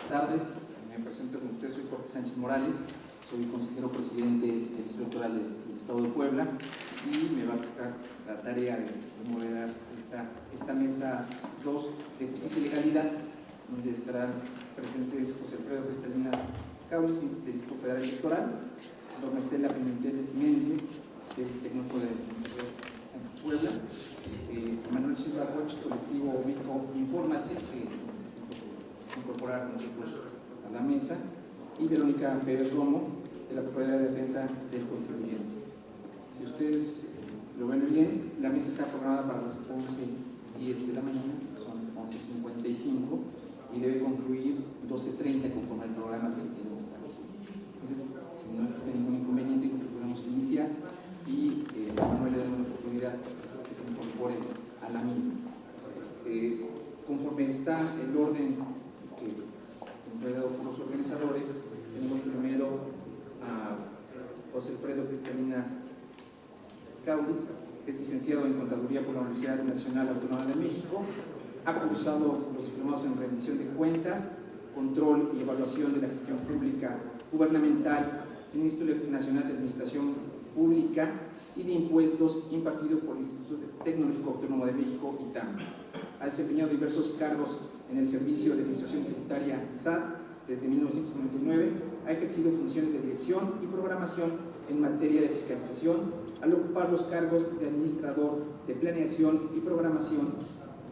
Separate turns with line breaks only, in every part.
Buenas tardes, me presento con ustedes, soy Jorge Sánchez Morales, soy consejero presidente del Instituto Electoral del Estado de Puebla y me va a tocar la tarea de moderar esta mesa 2 de Justicia y Legalidad, donde estarán presentes José Alfredo Cristalina Cables del Instituto Federal Electoral, Norma Estela Pimentel Méndez del Tecnológico de Puebla, Manuel Silva Roche, colectivo México Infórmate, que incorporar con nosotros a la mesa, y Verónica Pérez Romo de la Procuraduría de Defensa del Contribuyente. Si ustedes lo ven bien, la mesa está programada para las 11:10 de la mañana, son 11:55 y debe concluir 12:30 conforme al programa que se tiene establecido. Entonces, si no existe ningún inconveniente, creo que podemos iniciar y a Manuel le damos la oportunidad que se incorpore a la misma. Conforme está el orden que fue dado por los organizadores, tenemos primero a José Alfredo Cristalinas Kaulitz, es licenciado en Contaduría por la Universidad Nacional Autónoma de México, ha cursado los diplomados en rendición de cuentas, control y evaluación de la gestión pública gubernamental en el Instituto Nacional de Administración Pública y de Impuestos impartido por el Instituto Tecnológico Autónomo de México, ITAM. Ha desempeñado diversos cargos en el Servicio de Administración Tributaria SAT desde 1999, ha ejercido funciones de dirección y programación en materia de fiscalización al ocupar los cargos de administrador de planeación y programación,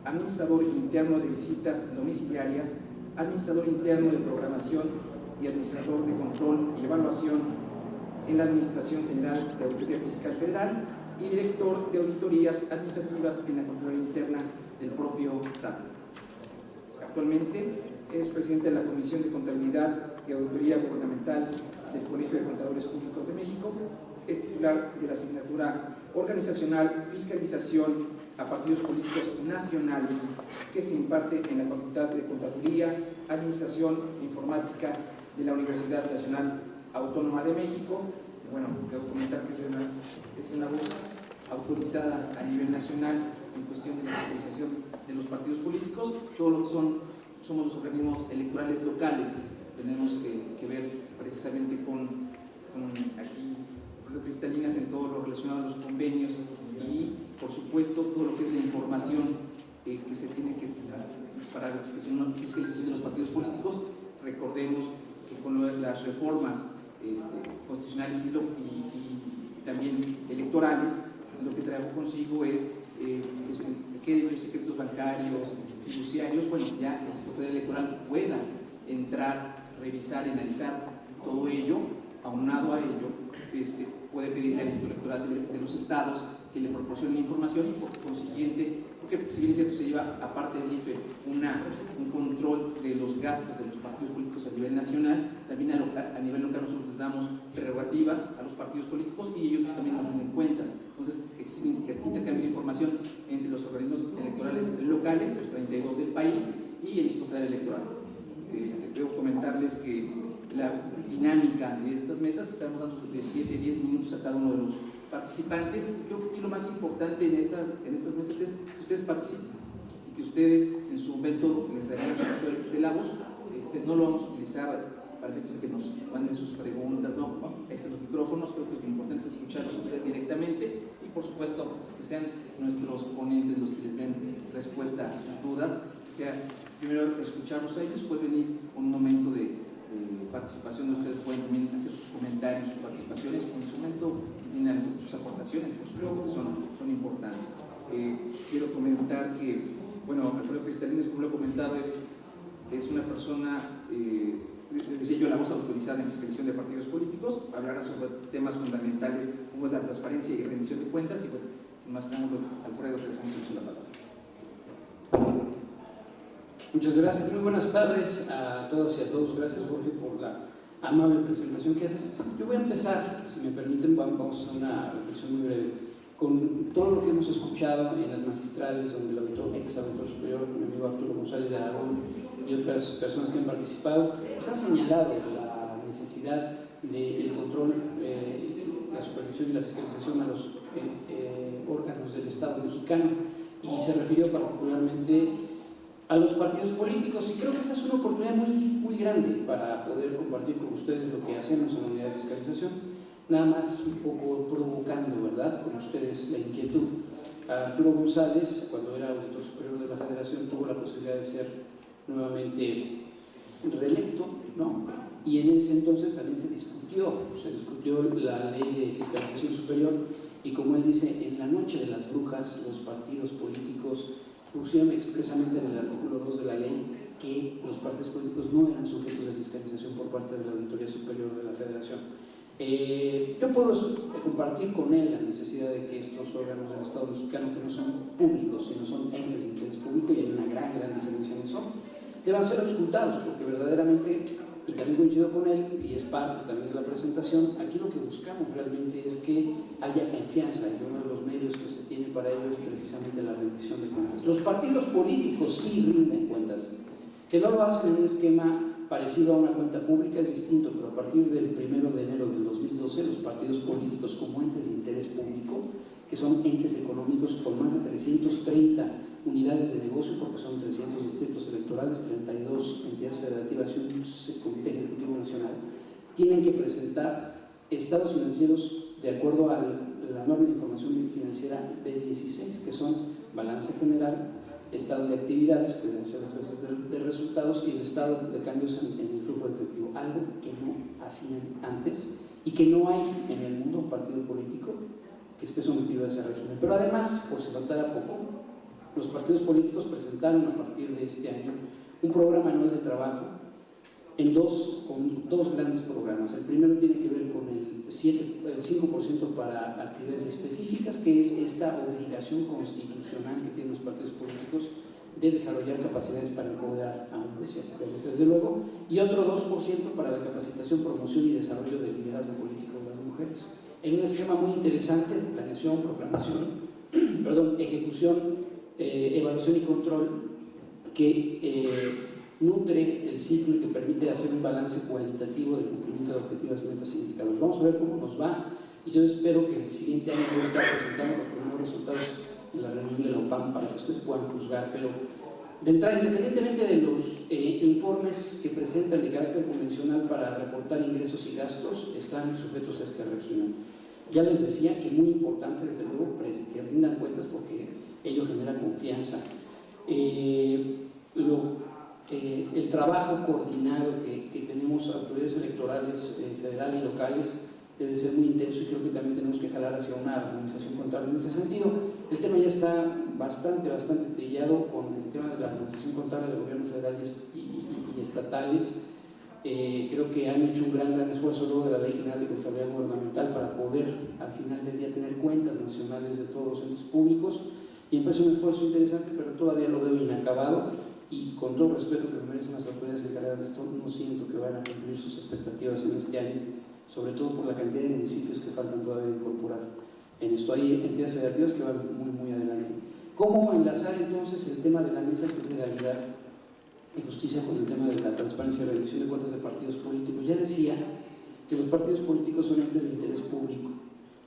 administrador interno de visitas domiciliarias, administrador interno de programación y administrador de control y evaluación en la Administración General de Auditoría Fiscal Federal y director de auditorías administrativas en la Contraloría Interna del propio SAT. Actualmente es presidente de la Comisión de Contabilidad y Auditoría Gubernamental del Colegio de Contadores Públicos de México, es titular de la asignatura Organizacional Fiscalización a Partidos Políticos Nacionales que se imparte en la Facultad de Contaduría, Administración e Informática de la Universidad Nacional Autónoma de México. Bueno, quiero comentar que es una voz autorizada a nivel nacional en cuestión de la fiscalización de los partidos políticos. Todo lo que somos los organismos electorales locales, tenemos que ver precisamente con aquí Cristalinas en todo lo relacionado a los convenios y, por supuesto, todo lo que es la información que se tiene que para la fiscalización de los partidos políticos. Recordemos que con las reformas constitucionales y también electorales, lo que trajo consigo es que los secretos bancarios, fiduciarios, bueno, ya el Instituto Federal Electoral pueda entrar, revisar, analizar todo ello. Aunado a ello, puede pedirle al Instituto Electoral de los estados que le proporcione información y, por consiguiente, porque si bien es cierto, se lleva aparte del IFE un control de los gastos de los partidos políticos a nivel nacional, también a nivel local nosotros les damos prerrogativas a los partidos políticos y ellos también nos rinden cuentas. Entonces existe un intercambio de información entre los organismos electorales locales, los 32 del país, y el Instituto Federal Electoral. Debo comentarles que la dinámica de estas mesas, estamos dando de 7 a 10 minutos a cada uno de los participantes. Creo que aquí lo más importante en estas mesas es que ustedes participen y que ustedes en su momento les daremos uso de la voz. No lo vamos a utilizar para efectos de que nos manden sus preguntas, no, los micrófonos, creo que lo importante es escucharlos a ustedes directamente y, por supuesto, que sean nuestros ponentes los que les den respuesta a sus dudas, que sea primero escucharlos a ellos, después venir un momento de participación, ustedes pueden también hacer sus comentarios, sus participaciones, con su momento tienen sus aportaciones, por supuesto, que son importantes. Quiero comentar que, bueno, Alfredo Cristalinas, como lo he comentado, es una persona, decía yo, la voz autorizada en fiscalización de partidos políticos, hablará sobre temas fundamentales como es la transparencia y rendición de cuentas, y bueno, sin más preámbulo, Alfredo, te dejamos la palabra.
Muchas gracias, muy buenas tardes a todas y a todos. Gracias, Jorge, por la amable presentación que haces. Yo voy a empezar, si me permiten, vamos a hacer una reflexión muy breve con todo lo que hemos escuchado en las magistrales, donde el ex auditor superior, mi amigo Arturo González de Aragón y otras personas que han participado, pues han señalado la necesidad del control, la supervisión y la fiscalización a los órganos del Estado mexicano, y se refirió particularmente a los partidos políticos, y creo que esta es una oportunidad muy grande para poder compartir con ustedes lo que hacemos en la unidad de fiscalización, nada más un poco provocando, ¿verdad?, con ustedes la inquietud. Arturo González, cuando era auditor superior de la Federación, tuvo la posibilidad de ser nuevamente reelecto, ¿no? Y en ese entonces también se discutió la ley de fiscalización superior, y como él dice, en la noche de las brujas, los partidos políticos pusieron expresamente en el artículo 2 de la ley que los partidos políticos no eran sujetos de fiscalización por parte de la Auditoría Superior de la Federación. Yo puedo compartir con él la necesidad de que estos órganos del Estado mexicano, que no son públicos, sino son entes de interés público, y hay una gran diferencia en eso, deban ser auscultados, porque verdaderamente, y también coincido con él, y es parte también de la presentación, aquí lo que buscamos realmente es que haya confianza, y uno de los medios que se tiene para ello es precisamente la rendición de cuentas. Los partidos políticos sí rinden cuentas, que no lo hacen en un esquema parecido a una cuenta pública es distinto, pero a partir del 1 de enero del 2012, los partidos políticos como entes de interés público, que son entes económicos con más de 330 unidades de negocio, porque son 300 distritos electorales, 32 entidades federativas y un comité ejecutivo nacional, tienen que presentar estados financieros de acuerdo a la norma de información financiera B16, que son balance general, estado de actividades, que deben ser las bases de resultados, y el estado de cambios en el flujo de efectivo, algo que no hacían antes y que no hay en el mundo un partido político que esté sometido a ese régimen. Pero además, por si faltara poco, los partidos políticos presentaron a partir de este año un programa anual de trabajo con dos grandes programas. El primero tiene que ver con el 5% para actividades específicas, que es esta obligación constitucional que tienen los partidos políticos de desarrollar capacidades para empoderar a hombres y a mujeres, desde luego, y otro 2% para la capacitación, promoción y desarrollo del liderazgo político de las mujeres, en un esquema muy interesante de planeación, ejecución, evaluación y control, que nutre el ciclo y que permite hacer un balance cualitativo del cumplimiento de objetivos, metas y indicadores. Vamos a ver cómo nos va, y yo espero que el siguiente año voy a estar presentando los primeros resultados en la reunión de la OPAM para que ustedes puedan juzgar. Pero de entrada, independientemente de los informes que presentan de carácter convencional para reportar ingresos y gastos, están sujetos a este régimen. Ya les decía que es muy importante, desde luego, que rindan cuentas, porque ello genera confianza. El trabajo coordinado que tenemos autoridades electorales federales y locales debe ser muy intenso, y creo que también tenemos que jalar hacia una armonización contable. En ese sentido, el tema ya está bastante trillado con el tema de la armonización contable del gobierno federal y estatales. Creo que han hecho un gran esfuerzo luego de la Ley General de Contabilidad Gubernamental para poder al final del día tener cuentas nacionales de todos los entes públicos, y me parece un esfuerzo interesante, pero todavía lo veo inacabado. Y con todo el respeto que me merecen las autoridades encargadas de esto, no siento que vayan a cumplir sus expectativas en este año, sobre todo por la cantidad de municipios que faltan todavía de incorporar en esto. Hay entidades federativas que van muy adelante. ¿Cómo enlazar entonces el tema de la mesa, que es legalidad y justicia, con el tema de la transparencia y rendición de cuentas de partidos políticos? Ya decía que los partidos políticos son entes de interés público,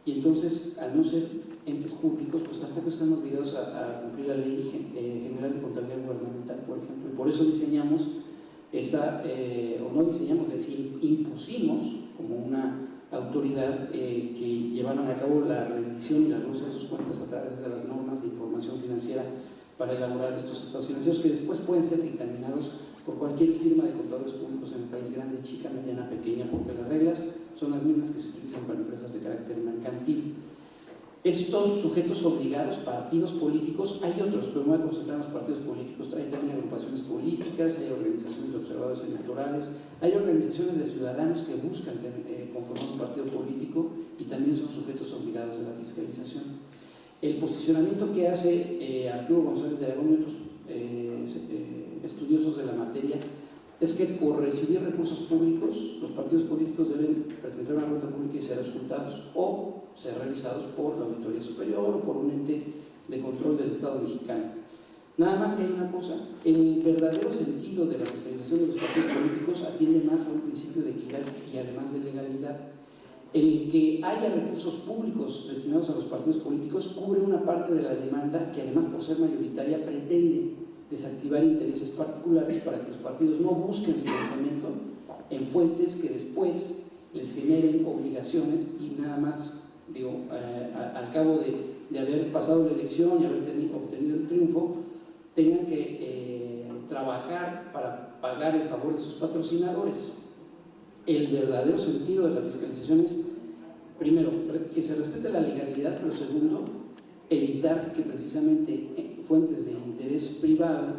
y entonces, al no ser entes públicos, pues tampoco están obligados a cumplir la Ley General de Contabilidad Gubernamental, por ejemplo. Y por eso diseñamos impusimos como una autoridad que llevaron a cabo la rendición y la luz de sus cuentas a través de las normas de información financiera para elaborar estos estados financieros, que después pueden ser dictaminados por cualquier firma de contadores públicos en el país, grande, chica, mediana, pequeña, porque las reglas son las mismas que se utilizan para empresas de carácter mercantil. Estos sujetos obligados, partidos políticos, hay otros, pero me voy a concentrar en los partidos políticos. Hay también agrupaciones políticas, hay organizaciones de observadores electorales, hay organizaciones de ciudadanos que buscan conformar un partido político, y también son sujetos obligados de la fiscalización. El posicionamiento que hace Arturo González de Aragón y otros estudiosos de la materia es que por recibir recursos públicos, los partidos políticos deben presentar una cuenta pública y ser auscultados o ser revisados por la Auditoría Superior o por un ente de control del Estado mexicano. Nada más que hay una cosa: el verdadero sentido de la fiscalización de los partidos políticos atiende más a un principio de equidad y además de legalidad. El que haya recursos públicos destinados a los partidos políticos cubre una parte de la demanda que, además, por ser mayoritaria, pretende desactivar intereses particulares para que los partidos no busquen financiamiento en fuentes que después les generen obligaciones y nada más, al cabo de haber pasado la elección y haber obtenido el triunfo, tengan que trabajar para pagar en favor de sus patrocinadores. El verdadero sentido de la fiscalización es, primero, que se respete la legalidad, pero segundo, evitar que precisamente fuentes de interés privado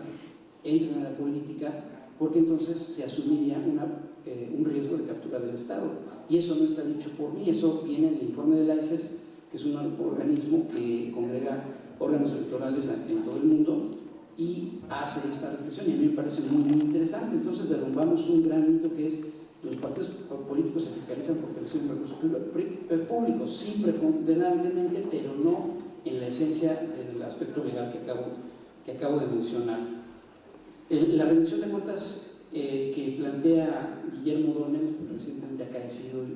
entren a la política, porque entonces se asumiría un riesgo de captura del Estado. Y eso no está dicho por mí, eso viene en el informe de la IFES, que es un organismo que congrega órganos electorales en todo el mundo y hace esta reflexión, y a mí me parece muy, muy interesante. Entonces derrumbamos un gran mito que es: los partidos políticos se fiscalizan porque reciben recursos públicos, sí preponderantemente, pero no en la esencia del aspecto legal que acabo de mencionar. La rendición de cuentas que plantea Guillermo O'Donnell, recientemente acaecido, yo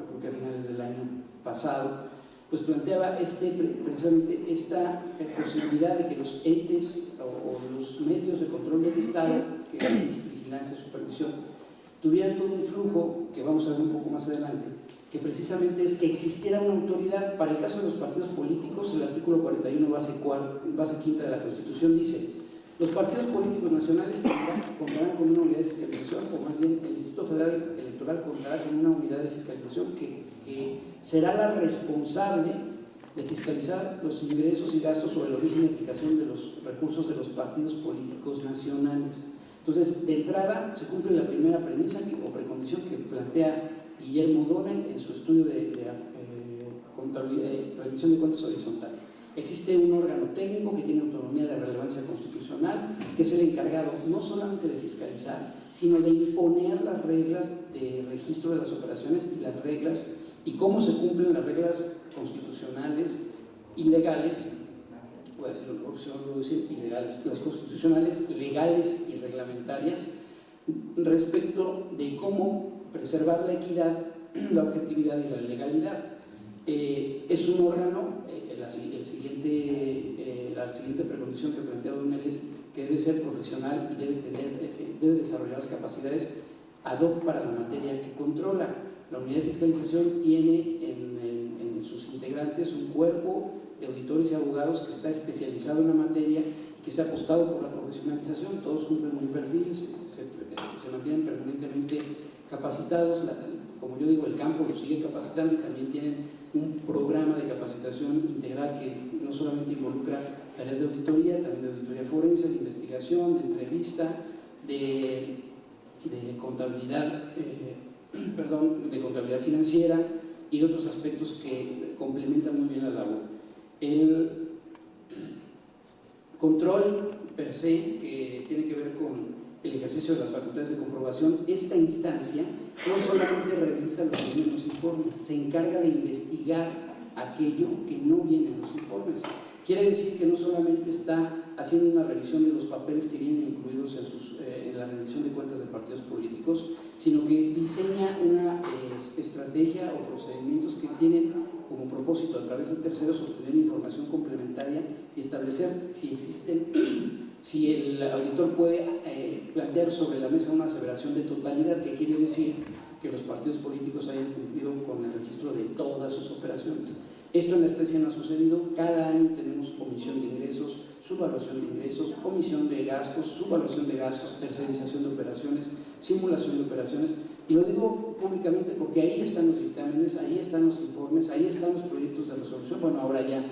creo que a finales del año pasado, pues planteaba precisamente esta posibilidad de que los entes o los medios de control del Estado que hacen su vigilancia, supervisión, tuvieran todo un flujo, que vamos a ver un poco más adelante, que precisamente es que existiera una autoridad. Para el caso de los partidos políticos, el artículo 41, base quinta de la Constitución dice: los partidos políticos nacionales contarán con una unidad de fiscalización, o más bien el Instituto Federal Electoral contará con una unidad de fiscalización que será la responsable de fiscalizar los ingresos y gastos o el origen y aplicación de los recursos de los partidos políticos nacionales. Entonces, de entrada, se cumple la primera premisa o precondición que plantea Guillermo O'Donnell en su estudio de rendición de cuentas horizontal. Existe un órgano técnico que tiene autonomía de relevancia constitucional, que es el encargado no solamente de fiscalizar, sino de imponer las reglas de registro de las operaciones y las reglas y cómo se cumplen las reglas constitucionales y legales, voy a decirlo porque si no puedo decir ilegales, las constitucionales, legales y reglamentarias respecto de cómo preservar la equidad, la objetividad y la legalidad. Es un órgano, la siguiente precondición que plantea O'Donnell es que debe ser profesional y debe desarrollar las capacidades ad hoc para la materia que controla. La unidad de fiscalización tiene en sus integrantes un cuerpo de auditores y abogados que está especializado en la materia y que se ha apostado por la profesionalización. Todos cumplen un perfil, se mantienen permanentemente capacitados. Como yo digo, el campo los sigue capacitando y también tienen un programa de capacitación integral que no solamente involucra tareas de auditoría, también de auditoría forense, de investigación, de entrevista, de contabilidad, de contabilidad financiera y de otros aspectos que complementan muy bien la labor. El control per se, que tiene que ver con el ejercicio de las facultades de comprobación, esta instancia no solamente revisa lo que viene en los informes, se encarga de investigar aquello que no viene en los informes. Quiere decir que no solamente está haciendo una revisión de los papeles que vienen incluidos en la rendición de cuentas de partidos políticos, sino que diseña una estrategia o procedimientos que tienen como propósito, a través de terceros, obtener información complementaria y establecer si el auditor puede plantear sobre la mesa una aseveración de totalidad, que quiere decir que los partidos políticos hayan cumplido con el registro de todas sus operaciones. Esto en la especie no ha sucedido. Cada año tenemos omisión de ingresos, subvaluación de ingresos, omisión de gastos, subvaluación de gastos, tercerización de operaciones, simulación de operaciones. Y lo digo públicamente porque ahí están los dictámenes, ahí están los informes, ahí están los proyectos de resolución, bueno, ahora ya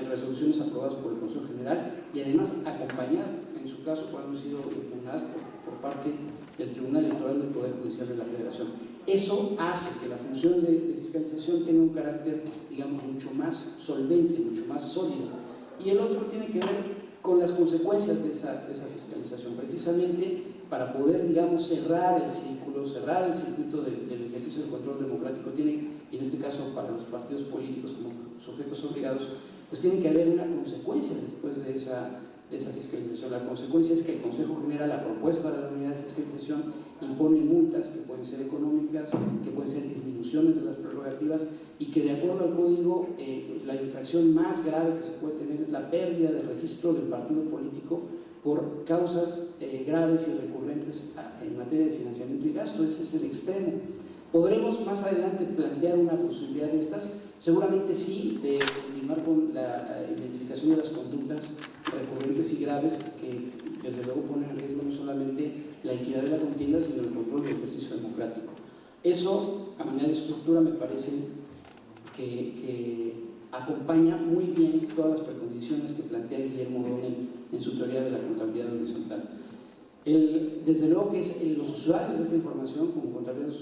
resoluciones aprobadas por el Consejo General y además acompañadas, en su caso, cuando han sido impugnadas por parte del Tribunal Electoral del Poder Judicial de la Federación. Eso hace que la función de fiscalización tenga un carácter, digamos, mucho más solvente, mucho más sólido. Y el otro tiene que ver con las consecuencias de esa fiscalización, precisamente para poder, digamos, cerrar el circuito del ejercicio del control democrático. Tiene, y en este caso para los partidos políticos como sujetos obligados, pues tiene que haber una consecuencia después de esa fiscalización. La consecuencia es que el Consejo General, a propuesta de la unidad de fiscalización, impone multas que pueden ser económicas, que pueden ser disminuciones de las prerrogativas y que, de acuerdo al código, la infracción más grave que se puede tener es la pérdida del registro del partido político por causas graves y recurrentes en materia de financiamiento y gasto. Ese es el extremo. ¿Podremos más adelante plantear una posibilidad de estas? Seguramente sí, de continuar con la identificación de las conductas recurrentes y graves que desde luego ponen en riesgo no solamente la equidad de la contienda, sino el control del ejercicio democrático. Eso, a manera de estructura, me parece que acompaña muy bien todas las precondiciones que plantea Guillermo O'Donnell en su teoría de la contabilidad horizontal. Desde luego que los usuarios de esa información como contabilidad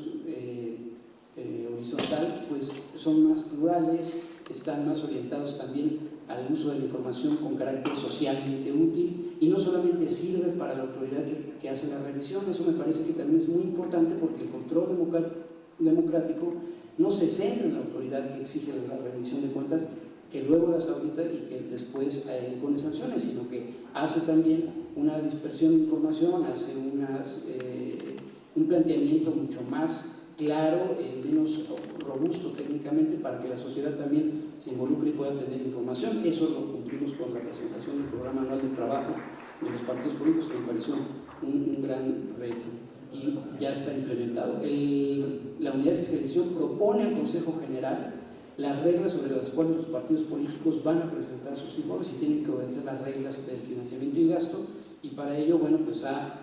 horizontal pues son más plurales, están más orientados también al uso de la información con carácter socialmente útil y no solamente sirve para la autoridad que hace la revisión. Eso me parece que también es muy importante porque el control democrático no se centra en la autoridad que exige la rendición de cuentas, que luego las audita y que después pone sanciones, sino que hace también una dispersión de información, hace un planteamiento mucho más claro, menos robusto técnicamente para que la sociedad también se involucre y pueda tener información. Eso lo cumplimos con la presentación del programa anual de trabajo de los partidos políticos, que me pareció un gran reto y ya está implementado. La unidad de fiscalización propone al Consejo General las reglas sobre las cuales los partidos políticos van a presentar sus informes y tienen que obedecer las reglas del financiamiento y gasto, y para ello, bueno, pues ha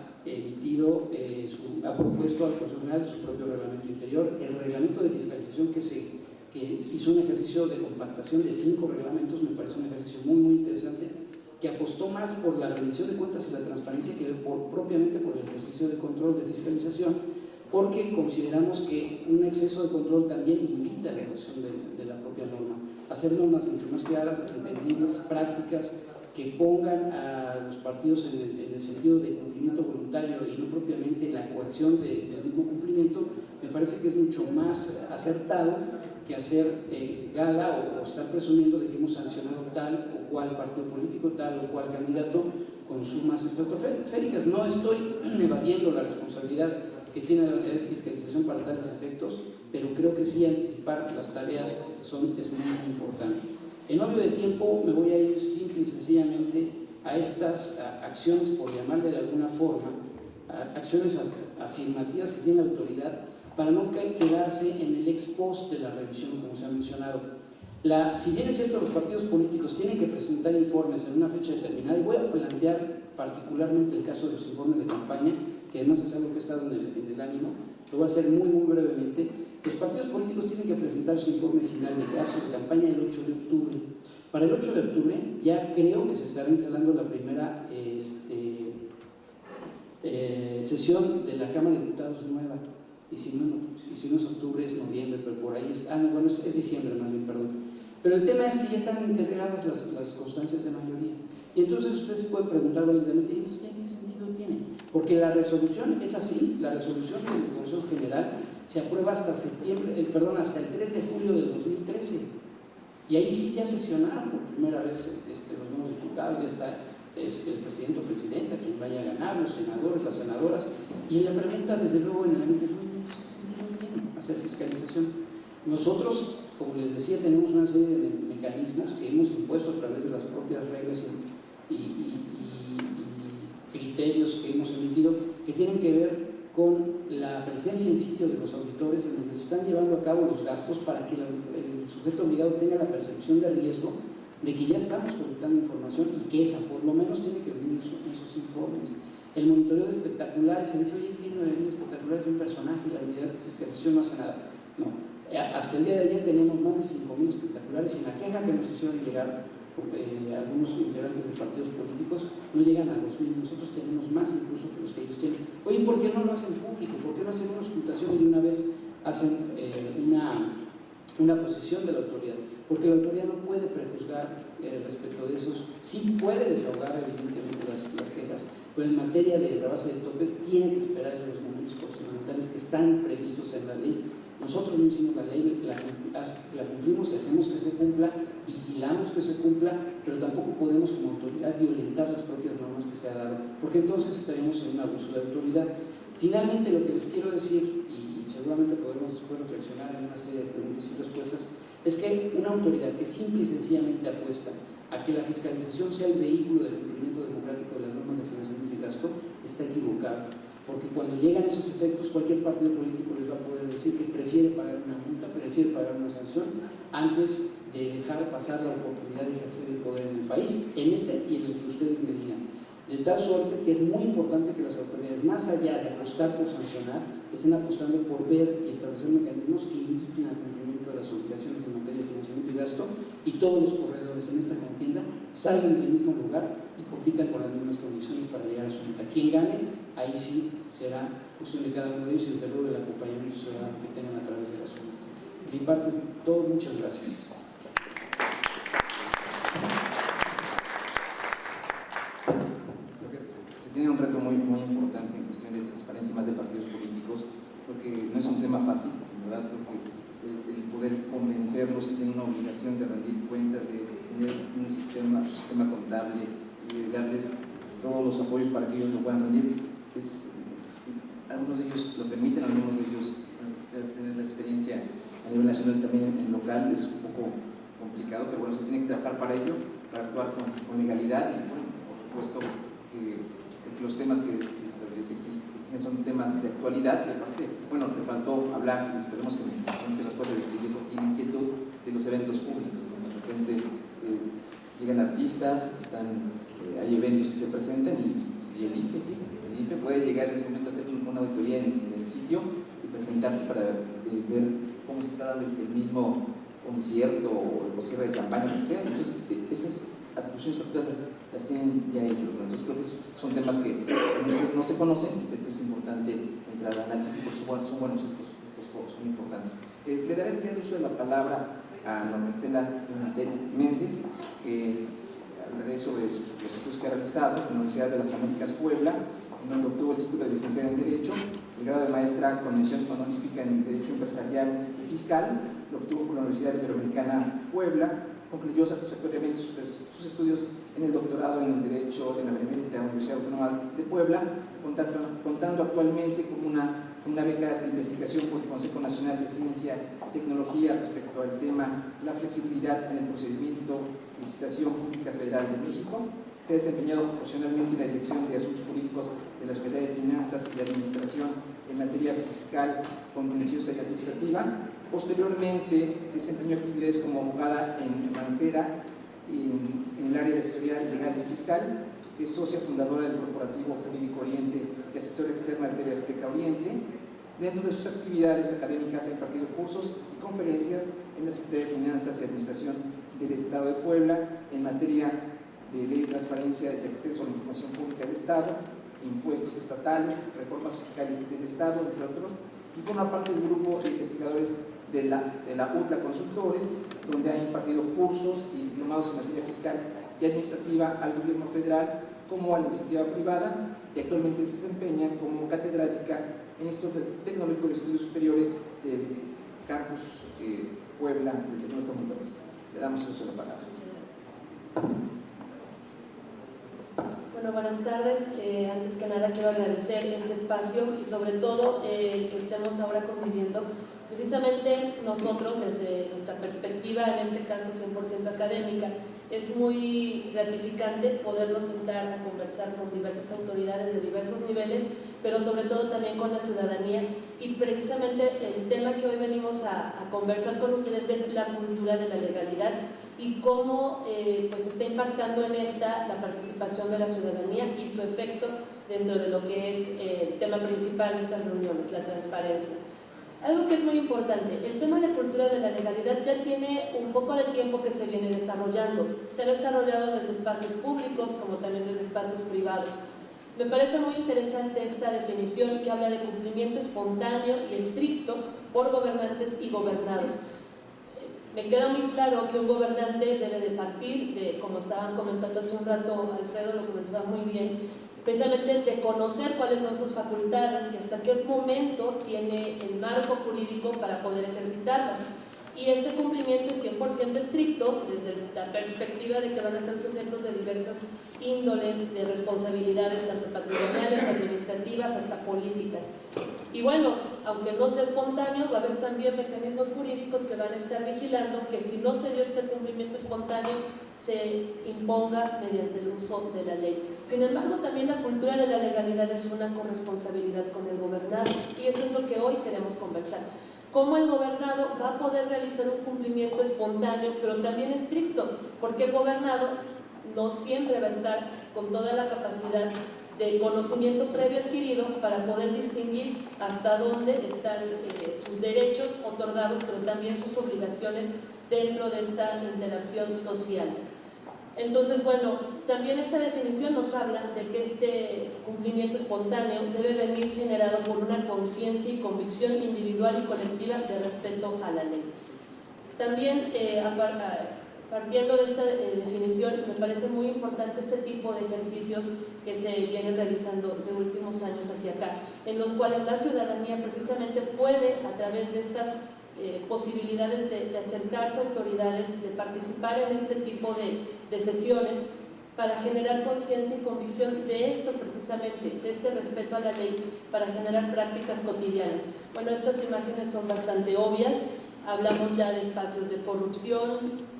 propuesto al Consejo General su propio reglamento interior. El reglamento de fiscalización que hizo un ejercicio de compactación de 5 reglamentos, me parece un ejercicio muy, muy interesante, que apostó más por la rendición de cuentas y la transparencia que propiamente por el ejercicio de control de fiscalización, porque consideramos que un exceso de control también invita a la erosión de la propia norma. Hacer normas mucho más claras, entendibles, prácticas, que pongan a los partidos en el sentido de cumplimiento voluntario y no propiamente en la coerción del mismo cumplimiento, me parece que es mucho más acertado que hacer gala o estar presumiendo de que hemos sancionado tal o cual partido político, tal o cual candidato con sumas estratosféricas. No estoy evadiendo la responsabilidad que tiene la unidad de fiscalización para tales efectos, pero creo que sí anticipar las tareas es muy importante. En obvio de tiempo me voy a ir simple y sencillamente a estas acciones, por llamarle de alguna forma, acciones afirmativas que tiene la autoridad para no quedarse en el ex post de la revisión, como se ha mencionado. Si bien es cierto, los partidos políticos tienen que presentar informes en una fecha determinada, y voy a plantear particularmente el caso de los informes de campaña, que además es algo que ha estado en el ánimo, lo voy a hacer muy, muy brevemente. Los partidos políticos tienen que presentar su informe final de gasto de campaña el 8 de octubre. Para el 8 de octubre ya creo que se estará instalando la primera sesión de la Cámara de Diputados nueva, y si no es octubre es noviembre, pero por ahí es diciembre más bien, perdón. Pero el tema es que ya están integradas las constancias de mayoría, y entonces ustedes pueden preguntar válidamente, ¿entonces qué sentido tiene? Porque la resolución es así, la resolución de la Consejo General se aprueba hasta el 3 de julio del 2013, y ahí sí ya sesionaron por primera vez los nuevos diputados, ya está el presidente o presidenta, quien vaya a ganar, los senadores, las senadoras, y la pregunta desde luego en la mente es, ¿qué sentido tiene hacer fiscalización? Nosotros, como les decía, tenemos una serie de mecanismos que hemos impuesto a través de las propias reglas y criterios que hemos emitido, que tienen que ver con la presencia en sitio de los auditores, en donde se están llevando a cabo los gastos para que el sujeto obligado tenga la percepción de riesgo de que ya estamos colectando información y que esa por lo menos tiene que venir en sus informes. El monitoreo de espectaculares, se dice, oye, es que hay 9,000 espectaculares de un personaje y la unidad de fiscalización no hace nada. No, hasta el día de ayer tenemos más de 5,000 espectaculares, y en la queja que nos hicieron llegar algunos integrantes de partidos políticos no llegan a 2,000, nosotros tenemos más incluso que los que ellos tienen. Oye, ¿por qué no lo hacen público? ¿Por qué no hacen una escrutación y de una vez hacen una posición de la autoridad? Porque la autoridad no puede prejuzgar respecto de esos, sí puede desahogar evidentemente las quejas, pero en materia de rebase de topes tiene que esperar en los momentos procedimentales que están previstos en la ley. Nosotros no hicimos la ley, la cumplimos y hacemos que se cumpla, vigilamos que se cumpla, pero tampoco podemos como autoridad violentar las propias normas que se ha dado, porque entonces estaríamos en un abuso de autoridad. Finalmente, lo que les quiero decir, y seguramente podremos después reflexionar en una serie de preguntas y respuestas, es que una autoridad que simple y sencillamente apuesta a que la fiscalización sea el vehículo del cumplimiento democrático de las normas de financiación está equivocado, porque cuando llegan esos efectos cualquier partido político les va a poder decir que prefiere pagar una multa, prefiere pagar una sanción antes de dejar pasar la oportunidad de ejercer el poder en el país, en este y en el que ustedes me digan. De tal suerte que es muy importante que las autoridades, más allá de apostar por sancionar, estén apostando por ver y establecer mecanismos que inviten al cumplimiento de las obligaciones en materia de financiamiento y gasto, y todos los corredores en esta contienda salgan del mismo lugar y compitan con las mismas condiciones para llegar a su meta. Quien gane, ahí sí será cuestión de cada uno de ellos y desde luego del acompañamiento ciudadano que tengan a través de las urnas. De mi parte es todo, muchas gracias.
Tiene un reto muy importante en cuestión de transparencia y más de partidos políticos, porque no es un tema fácil, ¿verdad? Porque el poder convencerlos que tienen una obligación de rendir cuentas, de tener un sistema contable y de darles todos los apoyos para que ellos lo puedan rendir, algunos de ellos lo permiten, algunos de ellos tener la experiencia a nivel nacional, también en local, es un poco complicado, pero bueno, se tiene que trabajar para ello, para actuar con legalidad y bueno, por supuesto que los temas que establece aquí son temas de actualidad, que aparte, bueno, le faltó hablar y esperemos que se nos pueda describir porque tiene inquietud de los eventos públicos, ¿no? De repente llegan artistas, hay eventos que se presentan y el IFE puede llegar en ese momento a hacer una auditoría en el sitio y presentarse para ver cómo se está dando el mismo concierto o cierre de campaña, que sea. Entonces, esas atribuciones las tienen ya ellos, ¿no? Entonces creo que son temas que a veces no se conocen, pero es importante entrar al análisis y por supuesto son buenos estos foros, son importantes. Le daré el uso de la palabra a Norma Estela Méndez, que hablaré sobre los estudios que ha realizado en la Universidad de las Américas Puebla, en donde obtuvo el título de licenciada en Derecho, el grado de maestra con mención honorífica en Derecho Empresarial y Fiscal, lo obtuvo por la Universidad Iberoamericana Puebla. Concluyó satisfactoriamente sus estudios en el doctorado en el Derecho en la Benemérita Universidad Autónoma de Puebla, contando actualmente con una beca de investigación por el Consejo Nacional de Ciencia y Tecnología respecto al tema la flexibilidad en el procedimiento de licitación pública federal de México. Se ha desempeñado profesionalmente en la Dirección de Asuntos Jurídicos de la Secretaría de Finanzas y Administración en materia fiscal, contenciosa y administrativa. Posteriormente desempeñó actividades como abogada en Mancera en el área de asesoría legal y fiscal. Es socia fundadora del Corporativo Jurídico Oriente y asesora externa de TV Azteca Oriente. Dentro de sus actividades académicas ha impartido cursos y conferencias en la Secretaría de Finanzas y Administración del Estado de Puebla en materia de ley de transparencia y de acceso a la información pública del Estado, impuestos estatales, reformas fiscales del Estado, entre otros, y forma parte del grupo de investigadores de la UTLA Consultores, donde ha impartido cursos y diplomados en materia fiscal y administrativa al gobierno federal como a la iniciativa privada, y actualmente se desempeña como catedrática en el Instituto Tecnológico de Estudios Superiores del Campus Puebla del Tecnológico Monterrey. Le damos el uso de la palabra.
Bueno, buenas tardes. Antes que nada quiero agradecer este espacio y sobre todo que estemos ahora conviviendo. Precisamente nosotros, desde nuestra perspectiva, en este caso 100% académica, es muy gratificante podernos sentar a conversar con diversas autoridades de diversos niveles, pero sobre todo también con la ciudadanía. Y precisamente el tema que hoy venimos a conversar con ustedes es la cultura de la legalidad y cómo pues está impactando en esta la participación de la ciudadanía y su efecto dentro de lo que es el tema principal de estas reuniones, la transparencia. Algo que es muy importante, el tema de cultura de la legalidad ya tiene un poco de tiempo que se viene desarrollando. Se ha desarrollado desde espacios públicos como también desde espacios privados. Me parece muy interesante esta definición que habla de cumplimiento espontáneo y estricto por gobernantes y gobernados. Me queda muy claro que un gobernante debe de partir de, como estaban comentando hace un rato, Alfredo lo comentaba muy bien, precisamente de conocer cuáles son sus facultades y hasta qué momento tiene el marco jurídico para poder ejercitarlas. Y este cumplimiento es 100% estricto desde la perspectiva de que van a ser sujetos de diversas índoles, de responsabilidades tanto patrimoniales, administrativas, hasta políticas. Y bueno, aunque no sea espontáneo, va a haber también mecanismos jurídicos que van a estar vigilando que si no se dio este cumplimiento espontáneo, se imponga mediante el uso de la ley. Sin embargo, también la cultura de la legalidad es una corresponsabilidad con el gobernado, y eso es lo que hoy queremos conversar. Cómo el gobernado va a poder realizar un cumplimiento espontáneo, pero también estricto, porque el gobernado no siempre va a estar con toda la capacidad de conocimiento previo adquirido para poder distinguir hasta dónde están sus derechos otorgados, pero también sus obligaciones dentro de esta interacción social. Entonces, bueno, también esta definición nos habla de que este cumplimiento espontáneo debe venir generado por una conciencia y convicción individual y colectiva de respeto a la ley. También, partiendo de esta definición, me parece muy importante este tipo de ejercicios que se vienen realizando de últimos años hacia acá, en los cuales la ciudadanía precisamente puede, a través de estas posibilidades de acercarse a autoridades, de participar en este tipo de sesiones, para generar conciencia y convicción de esto precisamente, de este respeto a la ley, para generar prácticas cotidianas. Bueno, estas imágenes son bastante obvias, hablamos ya de espacios de corrupción.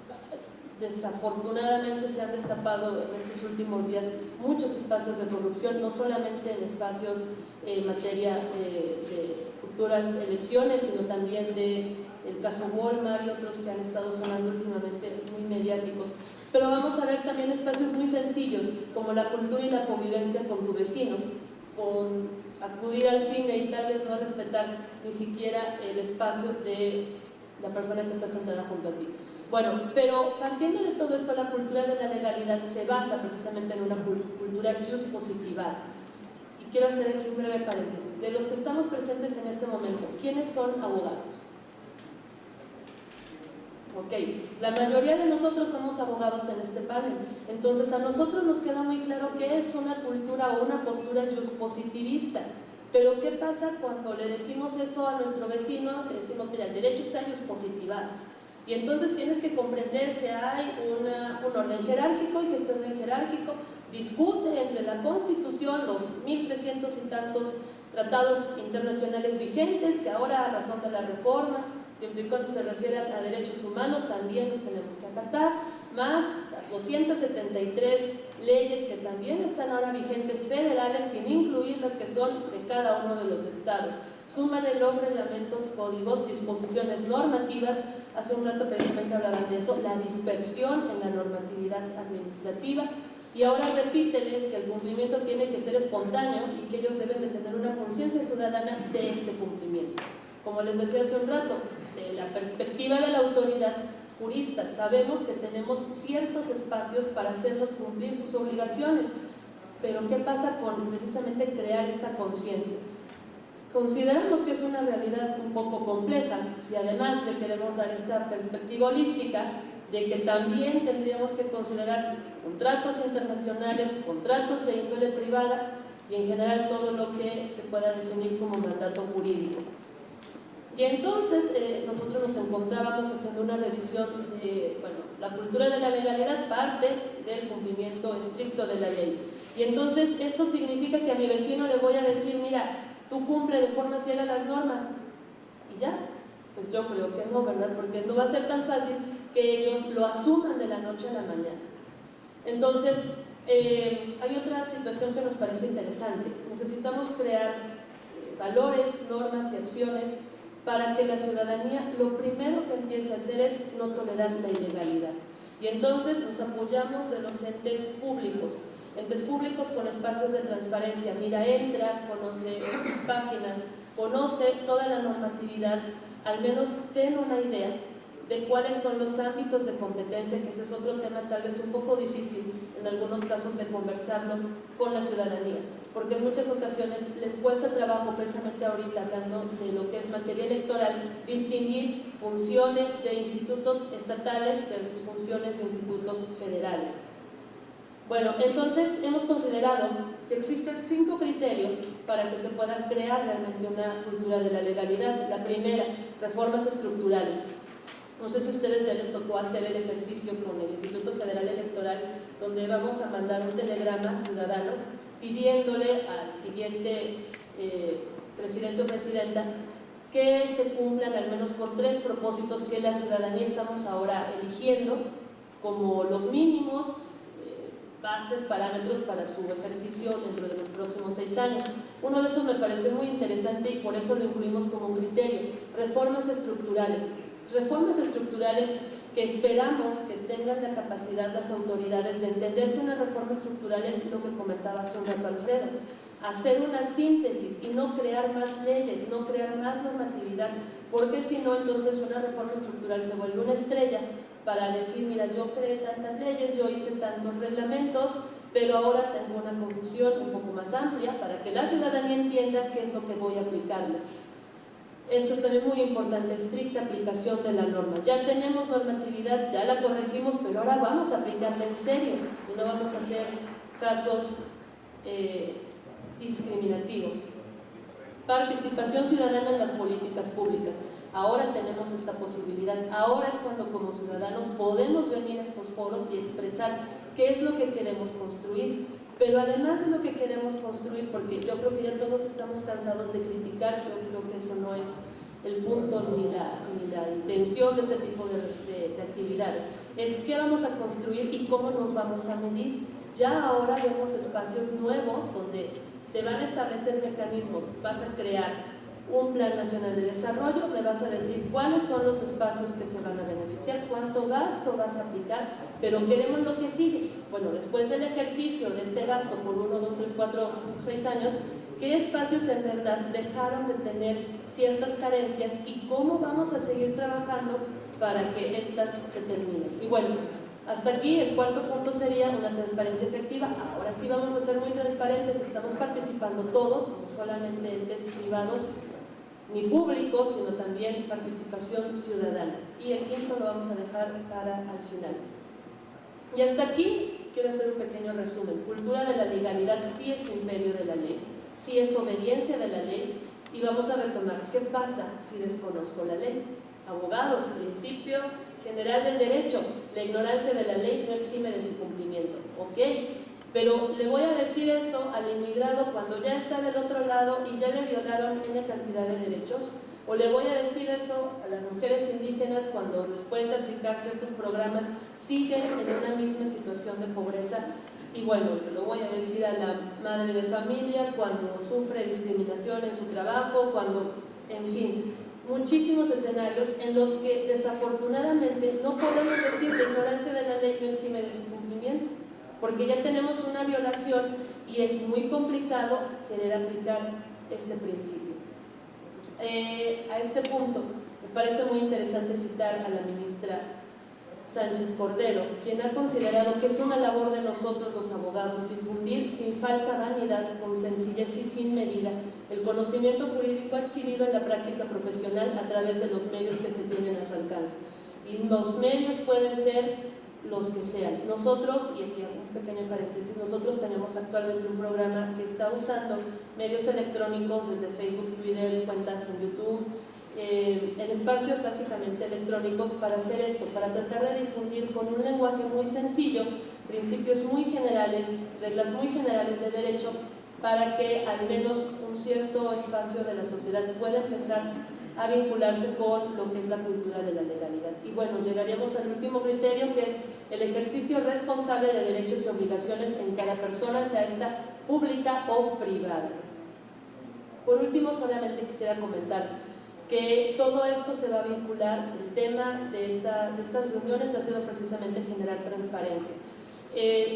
Desafortunadamente se han destapado en estos últimos días muchos espacios de corrupción, no solamente en espacios en materia de futuras elecciones, sino también del caso Walmart y otros que han estado sonando últimamente muy mediáticos. Pero vamos a ver también espacios muy sencillos, como la cultura y la convivencia con tu vecino, con acudir al cine y tal vez no respetar ni siquiera el espacio de la persona que está sentada junto a ti. Bueno, pero partiendo de todo esto, la cultura de la legalidad se basa precisamente en una cultura jus positiva. Y quiero hacer aquí un breve paréntesis. De los que estamos presentes en este momento, ¿quiénes son abogados? Ok, la mayoría de nosotros somos abogados en este panel. Entonces a nosotros nos queda muy claro qué es una cultura o una postura jus positivista. Pero ¿qué pasa cuando le decimos eso a nuestro vecino? Le decimos, mira, el derecho está jus positiva. Y entonces tienes que comprender que hay un orden jerárquico y que este orden jerárquico discute entre la Constitución, los 1300 y tantos tratados internacionales vigentes, que ahora a razón de la reforma, siempre y cuando se refiere a derechos humanos, también los tenemos que acatar, más las 273 leyes que también están ahora vigentes federales, sin incluir las que son de cada uno de los estados. Súmale los reglamentos, códigos, disposiciones normativas. Hace un rato precisamente hablaban de eso, la dispersión en la normatividad administrativa, y ahora repíteles que el cumplimiento tiene que ser espontáneo y que ellos deben de tener una conciencia ciudadana de este cumplimiento. Como les decía hace un rato, de la perspectiva de la autoridad jurista, sabemos que tenemos ciertos espacios para hacerlos cumplir sus obligaciones, pero ¿qué pasa con precisamente crear esta conciencia? Consideramos que es una realidad un poco compleja, si además le queremos dar esta perspectiva holística de que también tendríamos que considerar contratos internacionales, contratos de índole privada y en general todo lo que se pueda definir como mandato jurídico. Y entonces nosotros nos encontrábamos haciendo una revisión de, bueno, la cultura de la legalidad parte del cumplimiento estricto de la ley. Y entonces esto significa que a mi vecino le voy a decir, mira, tú cumple de forma ciega las normas, y ya, pues yo creo que no, ¿verdad? Porque no va a ser tan fácil que ellos lo asuman de la noche a la mañana. Entonces, hay otra situación que nos parece interesante. Necesitamos crear valores, normas y acciones para que la ciudadanía lo primero que empiece a hacer es no tolerar la ilegalidad. Y entonces nos apoyamos de los entes públicos con espacios de transparencia. Mira, entra, conoce sus páginas, conoce toda la normatividad, al menos ten una idea de cuáles son los ámbitos de competencia, que ese es otro tema tal vez un poco difícil en algunos casos de conversarlo con la ciudadanía, porque en muchas ocasiones les cuesta trabajo, precisamente ahorita hablando de lo que es materia electoral, distinguir funciones de institutos estatales versus funciones de institutos federales. Bueno, entonces hemos considerado que existen 5 criterios para que se pueda crear realmente una cultura de la legalidad. La primera, reformas estructurales. No sé si a ustedes ya les tocó hacer el ejercicio con el Instituto Federal Electoral, donde vamos a mandar un telegrama ciudadano pidiéndole al siguiente presidente o presidenta que se cumplan al menos con 3 propósitos que la ciudadanía estamos ahora eligiendo como los mínimos, bases, parámetros para su ejercicio dentro de los próximos 6 años. Uno de estos me pareció muy interesante y por eso lo incluimos como un criterio: reformas estructurales. Reformas estructurales que esperamos que tengan la capacidad las autoridades de entender que una reforma estructural es lo que comentaba hace un rato Alfredo, hacer una síntesis y no crear más leyes, no crear más normatividad, porque si no, entonces una reforma estructural se vuelve una estrella para decir, mira, yo creé tantas leyes, yo hice tantos reglamentos, pero ahora tengo una confusión un poco más amplia para que la ciudadanía entienda qué es lo que voy a aplicarle. Esto es también muy importante, estricta aplicación de la norma. Ya tenemos normatividad, ya la corregimos, pero ahora vamos a aplicarla en serio y no vamos a hacer casos discriminativos. Participación ciudadana en las políticas públicas. Ahora tenemos esta posibilidad. Ahora es cuando como ciudadanos podemos venir a estos foros y expresar qué es lo que queremos construir. Pero además de lo que queremos construir, porque yo creo que ya todos estamos cansados de criticar, yo creo que eso no es el punto ni la intención de este tipo de actividades, es qué vamos a construir y cómo nos vamos a medir. Ya ahora vemos espacios nuevos donde se van a establecer mecanismos. Vas a crear un plan nacional de desarrollo, me vas a decir cuáles son los espacios que se van a beneficiar, cuánto gasto vas a aplicar, pero queremos lo que sigue. Bueno, después del ejercicio de este gasto por 1, 2, 3, 4, 5, 6 años, ¿qué espacios en verdad dejaron de tener ciertas carencias y cómo vamos a seguir trabajando para que éstas se terminen? Y bueno, hasta aquí el cuarto punto sería una transparencia efectiva. Ahora sí vamos a ser muy transparentes, estamos participando todos, no solamente entes privados ni públicos, sino también participación ciudadana. Y el quinto lo vamos a dejar para al final. Y hasta aquí quiero hacer un pequeño resumen. Cultura de la legalidad sí es imperio de la ley, sí es obediencia de la ley, y vamos a retomar qué pasa si desconozco la ley. Abogados, principio general del derecho, la ignorancia de la ley no exime de su cumplimiento, ¿ok? Pero le voy a decir eso al inmigrado cuando ya está del otro lado y ya le violaron una cantidad de derechos, o le voy a decir eso a las mujeres indígenas cuando después de aplicar ciertos programas siguen en una misma situación de pobreza, y bueno, se lo voy a decir a la madre de familia cuando sufre discriminación en su trabajo, cuando, en fin, muchísimos escenarios en los que desafortunadamente no podemos decir que la ignorancia de la ley no exime de su cumplimiento, porque ya tenemos una violación y es muy complicado querer aplicar este principio. A este punto me parece muy interesante citar a la ministra Sánchez Cordero, quien ha considerado que es una labor de nosotros los abogados difundir sin falsa vanidad, con sencillez y sin medida el conocimiento jurídico adquirido en la práctica profesional a través de los medios que se tienen a su alcance. Y los medios pueden ser los que sean. Nosotros, y aquí un pequeño paréntesis, nosotros tenemos actualmente un programa que está usando medios electrónicos desde Facebook, Twitter, cuentas en YouTube, en espacios básicamente electrónicos para hacer esto, para tratar de difundir con un lenguaje muy sencillo, principios muy generales, reglas muy generales de derecho, para que al menos un cierto espacio de la sociedad pueda empezar a vincularse con lo que es la cultura de la legalidad. Y bueno, llegaríamos al último criterio, que es el ejercicio responsable de derechos y obligaciones en cada persona, sea esta pública o privada. Por último, solamente quisiera comentar que todo esto se va a vincular, el tema de estas reuniones ha sido precisamente generar transparencia.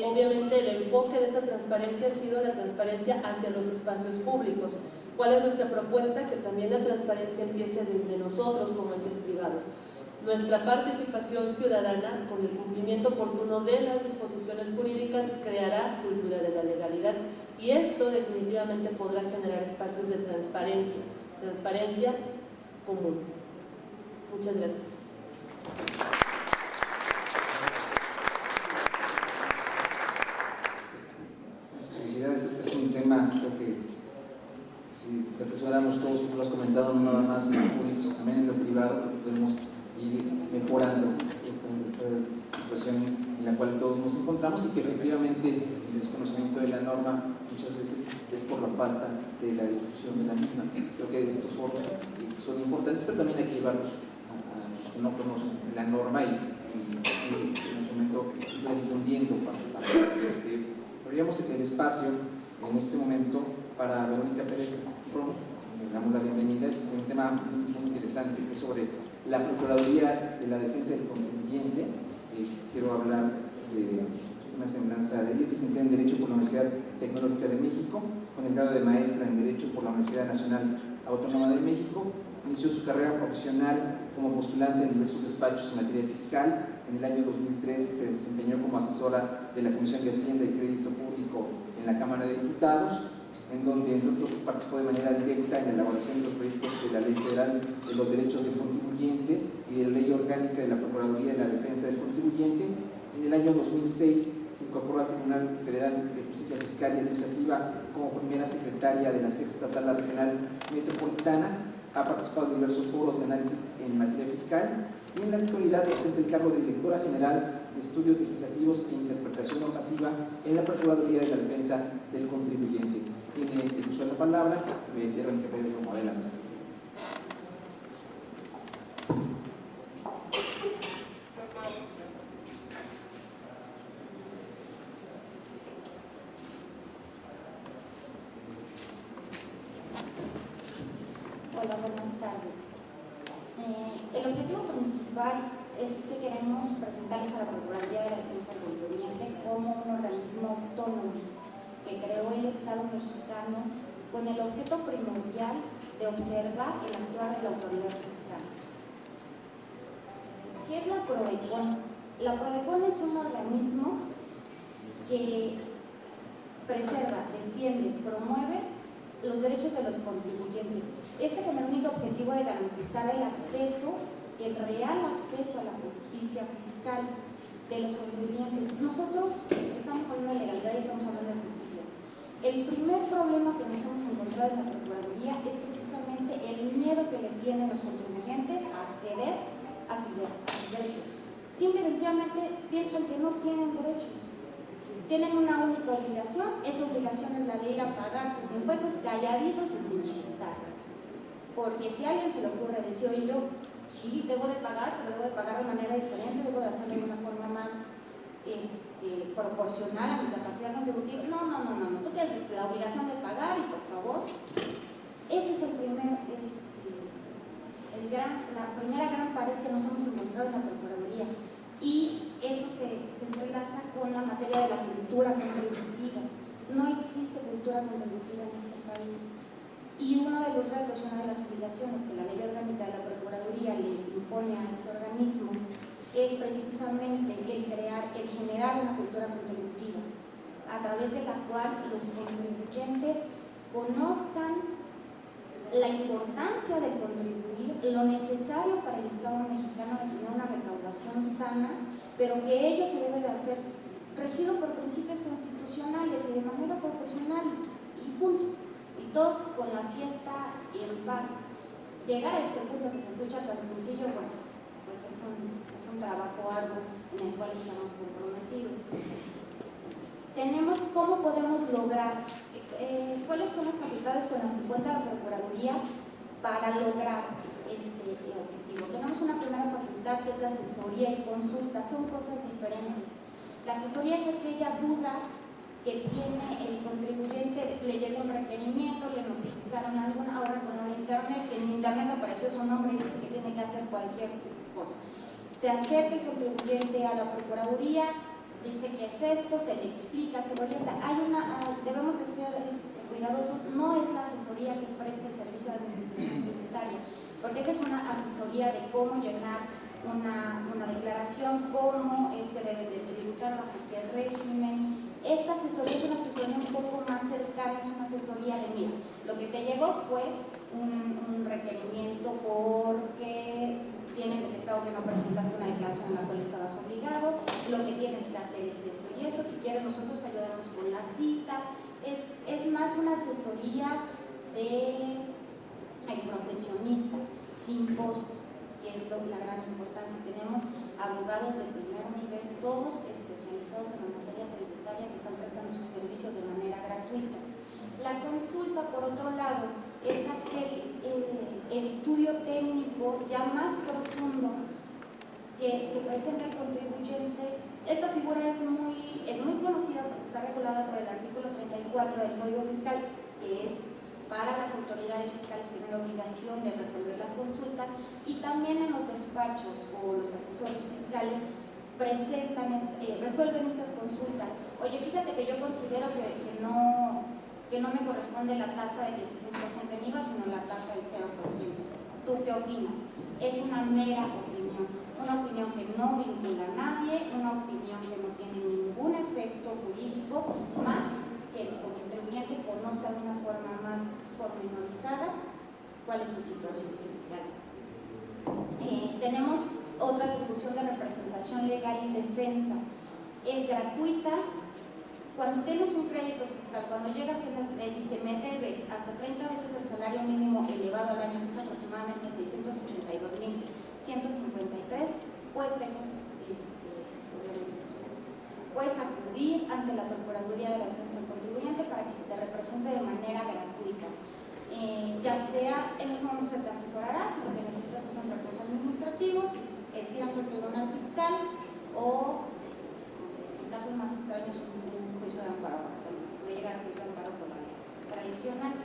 Obviamente el enfoque de esta transparencia ha sido la transparencia hacia los espacios públicos. ¿Cuál es nuestra propuesta? Que también la transparencia empiece desde nosotros como entes privados. Nuestra participación ciudadana con el cumplimiento oportuno de las disposiciones jurídicas creará cultura de la legalidad, y esto definitivamente podrá generar espacios de transparencia común. Muchas gracias.
Felicidades, es un tema, creo que si reflexionáramos todos, como lo has comentado, no nada más en lo público, sino también en lo privado, porque podemos ir mejorando esta situación en la cual todos nos encontramos y que efectivamente el desconocimiento de la norma muchas veces es por la falta de la difusión de la misma. Creo que estos foros son importantes, pero también hay que llevarlos a los que no conocen la norma y en su momento irla difundiendo para que abríamos el espacio en este momento para Verónica Pérez Ron. Le damos la bienvenida. Un tema muy interesante que es sobre la Procuraduría de la Defensa del Contribuyente. Quiero hablar de una semblanza de ella. Es licenciada en Derecho por la Universidad Tecnológica de México, con el grado de maestra en Derecho por la Universidad Nacional Autónoma de México. Inició su carrera profesional como postulante en diversos despachos en materia fiscal. En el año 2013 se desempeñó como asesora de la Comisión de Hacienda y Crédito Público en la Cámara de Diputados, en donde entre otros participó de manera directa en la elaboración de los proyectos de la Ley Federal de los Derechos del Contribuyente y de la Ley Orgánica de la Procuraduría de la Defensa del Contribuyente. En el año 2006 se incorporó al Tribunal Federal de Justicia Fiscal y Administrativa como primera secretaria de la Sexta Sala Regional Metropolitana. Ha participado en diversos foros de análisis en materia fiscal y en la actualidad ostenta el cargo de directora general de Estudios Legislativos e Interpretación Normativa en la Procuraduría de la Defensa del Contribuyente. Tiene el uso de la palabra Verónica Pérez Ron. Adelante.
Hola, buenas tardes. El objetivo principal es que queremos presentarles a la Procuraduría de la Defensa del Contribuyente como un organismo autónomo que creó el Estado mexicano con el objeto primordial de observar el actuar de la autoridad fiscal. ¿Qué es la PRODECON? La PRODECON es un organismo que preserva, defiende, promueve los derechos de los contribuyentes. Con el único objetivo de garantizar el acceso, el real acceso a la justicia fiscal de los contribuyentes. Nosotros estamos hablando de legalidad y estamos hablando de justicia. El primer problema que nos hemos encontrado en la Procuraduría es precisamente el miedo que le tienen los contribuyentes a acceder a sus derechos. Simple y sencillamente piensan que no tienen derechos. Tienen una única obligación, esa obligación es la de ir a pagar sus impuestos calladitos y sin chistar. Porque si a alguien se le ocurre decir, oye, yo sí debo de pagar, pero debo de pagar de manera diferente, debo de hacerlo de una forma más proporcional a mi capacidad contributiva. No, tú tienes la obligación de pagar y por favor. Ese es la primera gran pared que nos hemos encontrado en la Procuraduría. Y eso se entrelaza con la materia de la cultura contributiva. No existe cultura contributiva en este país. Y uno de los retos, una de las obligaciones que la Ley Orgánica de la Procuraduría le impone a este organismo es precisamente el generar una cultura contributiva, a través de la cual los contribuyentes conozcan la importancia de contribuir, lo necesario para el Estado mexicano de tener una recaudación sana, pero que ello se debe de hacer regido por principios constitucionales y de manera proporcional y punto. Y todos con la fiesta y en paz. Llegar a este punto que se escucha tan sencillo, bueno, pues es un trabajo arduo en el cual estamos comprometidos. ¿Cómo podemos lograr? ¿Cuáles son las facultades con las que cuenta la Procuraduría para lograr este objetivo? Tenemos una primera facultad que es de asesoría y consulta, son cosas diferentes. La asesoría es aquella duda que tiene el contribuyente, le llega un requerimiento, le notificaron alguna, ahora con lo de internet, que en internet apareció su nombre y dice que tiene que hacer cualquier cosa. Se acerca el contribuyente a la Procuraduría, dice que es esto, se le explica, se orienta. Debemos de ser cuidadosos, no es la asesoría que presta el Servicio de Administración Tributaria, porque esa es una asesoría de cómo llenar una declaración, cómo es que deben de tributar, bajo qué régimen. Esta asesoría es una asesoría un poco más cercana, es una asesoría de mira, lo que te llegó fue un requerimiento porque tienen detectado que no presentaste una declaración en la cual estabas obligado, lo que tienes que hacer es esto y esto, si quieres nosotros te ayudamos con la cita. Es más una asesoría de profesionista, sin costo. que es la gran importancia. Tenemos abogados de primer nivel, todos especializados en la materia tributaria, que están prestando sus servicios de manera gratuita. La consulta, por otro lado, es aquel estudio técnico ya más profundo que presenta el contribuyente. Esta figura es muy conocida porque está regulada por el artículo 34 del Código Fiscal, que es para las autoridades fiscales, tienen la obligación de resolver las consultas, y también en los despachos o los asesores fiscales resuelven estas consultas. Oye, fíjate que yo considero que no me corresponde la tasa del 16% en IVA, sino la tasa del 0%. ¿Tú qué opinas? Es una mera opinión, una opinión que no vincula a nadie, una opinión que no tiene ningún efecto jurídico, más que el contribuyente conozca de una forma más pormenorizada cuál es su situación fiscal. Tenemos otra atribución de representación legal y defensa. Es gratuita. Cuando tienes un crédito fiscal, cuando llegas y dice me debes hasta 30 veces el salario mínimo elevado al año, que es aproximadamente 682.153 pesos, puedes acudir ante la Procuraduría de la Defensa del Contribuyente para que se te represente de manera gratuita. Ya sea, en ese momento se te asesorará si lo que necesitas son recursos administrativos, es ir ante el Tribunal Fiscal o, en casos más extraños, un juicio de amparo, se puede llegar a juicio de amparo por la vía tradicional.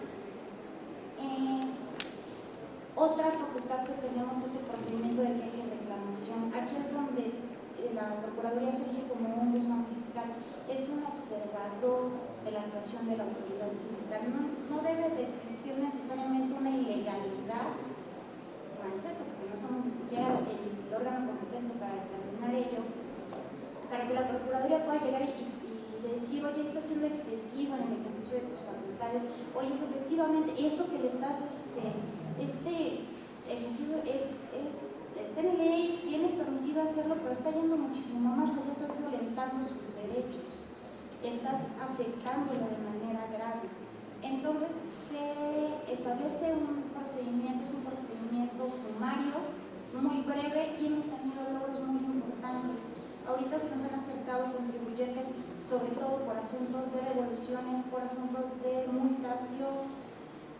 Otra facultad que tenemos es el procedimiento de queja y reclamación. Aquí es donde la Procuraduría se elige como un ombudsman fiscal, es un observador de la actuación de la autoridad fiscal. No debe de existir necesariamente una ilegalidad manifiesta, porque no somos ni siquiera el órgano competente para determinar ello, para que la Procuraduría pueda llegar y decir, oye, está siendo excesivo en el ejercicio de tus facultades, oye, efectivamente, esto que le estás, este ejercicio está en ley, tienes permitido hacerlo, pero está yendo muchísimo más allá, estás violentando sus derechos, estás afectándolo de manera grave. Entonces se establece un procedimiento, es un procedimiento sumario, es muy breve y hemos tenido logros muy importantes. Ahorita se nos han acercado contribuyentes, sobre todo por asuntos de devoluciones, por asuntos de multas,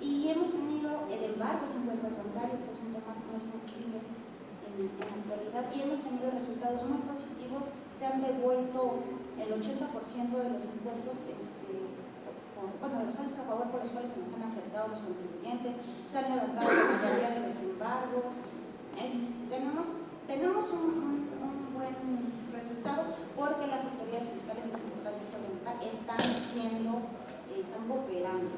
y hemos tenido embargos en cuentas bancarias, que es un tema muy sensible en la actualidad, y hemos tenido resultados muy positivos. Se han devuelto el 80% de los impuestos, de los saldos a favor por los cuales se nos han acercado los contribuyentes, se han levantado la mayoría de los embargos. Tenemos un buen resultado porque las autoridades fiscales, es importante señalar, están cooperando.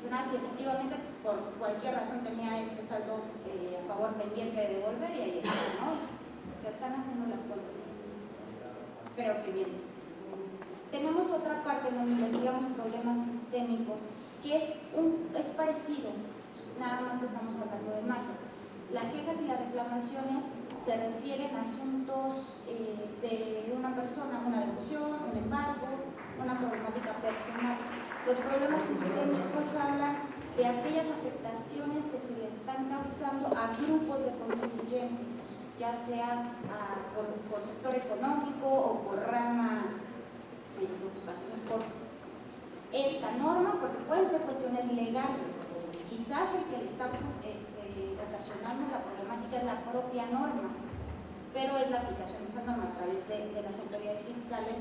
Si efectivamente por cualquier razón tenía este saldo a favor pendiente de devolver, y ahí está, ¿no? Se están haciendo las cosas, creo que bien. Tenemos otra parte en donde investigamos problemas sistémicos, que es parecido, nada más que estamos hablando de macro. Las quejas y las reclamaciones se refieren a asuntos de una persona, una devolución, un embargo, una problemática personal. Los problemas sistémicos hablan de aquellas afectaciones que se le están causando a grupos de contribuyentes, ya sea por sector económico o por rama ocupacional, por esta norma, porque pueden ser cuestiones legales. Quizás el que le está ocasionando la problemática es la propia norma, pero es la aplicación de esa norma a través de las autoridades fiscales,